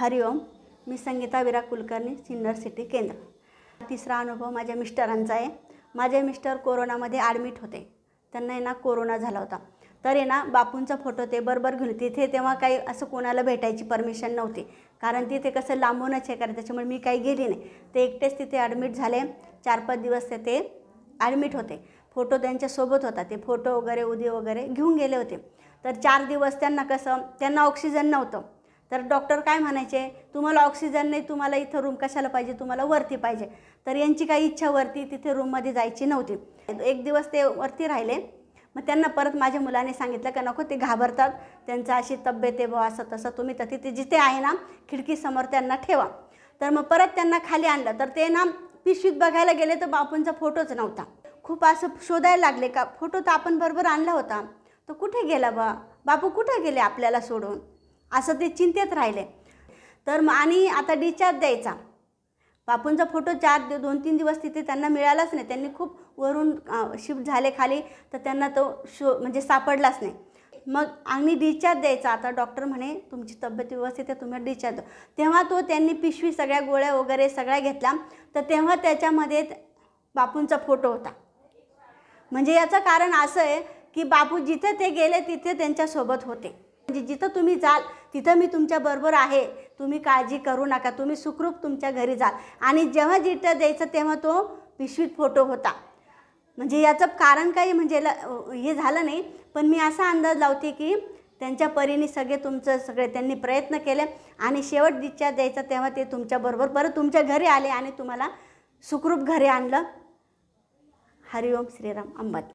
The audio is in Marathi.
हरिओम. मी संगीता विरा कुलकर्णी, सिन्नर सिटी केंद्र. तिसरा अनुभव माझ्या मिस्टरांचा आहे. माझे मिस्टर कोरोनामध्ये ॲडमिट होते. त्यांना आहे ना कोरोना झाला होता. तर आहे ना बापूंचा फोटो ते बरोबर घेऊन तिथे तेव्हा काही असं कोणाला भेटायची परमिशन नव्हती, कारण तिथे कसं लांबूनच हे करायचं, त्याच्यामुळे मी काही गेली नाही. ते एकटेच तिथे ॲडमिट झाले. 4-5 दिवस ते ॲडमिट होते. फोटो त्यांच्यासोबत होता. ते फोटो वगैरे उदी वगैरे घेऊन गेले होते. तर 4 दिवस त्यांना ऑक्सिजन नव्हतं. तर डॉक्टर काय म्हणायचे, तुम्हाला ऑक्सिजन नाही, तुम्हाला इथं रूम कशाला पाहिजे, तुम्हाला वरती पाहिजे. तर यांची काही इच्छा वरती तिथे रूममध्ये जायची नव्हती. 1 दिवस ते वरती राहिले. मग त्यांना परत माझ्या मुलाने सांगितलं की नको, ते घाबरतात, त्यांचा अशी तब्येत आहे बुवा, असं तसं, तुम्ही तर तिथे जिथे आहे ना खिडकीसमोर त्यांना ठेवा. तर मग परत त्यांना खाली आणलं. तर ते ना पिशवीत बघायला गेले तर बापूंचा फोटोच नव्हता. खूप असं शोधायला लागले का फोटो तर आपण बरोबर आणला होता, तो कुठे गेला बापू कुठे गेले आपल्याला सोडून, असं ते चिंतेत राहिले. तर मग आणि आता डिस्चार्ज द्यायचा. बापूंचा फोटो 2-3 दिवस तिथे त्यांना मिळालाच नाही. त्यांनी खूप वरून शिफ्ट झाले खाली, तर त्यांना तो म्हणजे सापडलाच नाही. मग आणि डिस्चार्ज द्यायचा. आता डॉक्टर म्हणे तुमची तब्येत व्यवस्थित आहे, तुम्ही डिस्चार्ज द्या. तेव्हा त्यांनी पिशवी सगळ्या गोळ्या वगैरे सगळ्या घेतल्या. तर तेव्हा त्याच्यामध्ये बापूंचा फोटो होता. म्हणजे याचं कारण असं आहे की बापू जिथे ते गेले तिथे त्यांच्यासोबत होते. म्हणजे जिथं तुम्ही जाल तिथं मी तुमच्याबरोबर आहे, तुम्ही काळजी करू नका, तुम्ही सुखरूप तुमच्या घरी जाल. आणि जेव्हा जिथं द्यायचं तेव्हा तो पिशवीत फोटो होता. म्हणजे याचं कारण काही म्हणजे हे झालं नाही, पण मी असा अंदाज लावते की त्यांच्या परीने सगळे त्यांनी प्रयत्न केले आणि शेवट डिस्चार्ज द्यायचा तेव्हा ते तुमच्याबरोबर परत तुमच्या घरी आले आणि तुम्हाला सुखरूप घरी आणलं. हरिओम श्रीराम अंबात.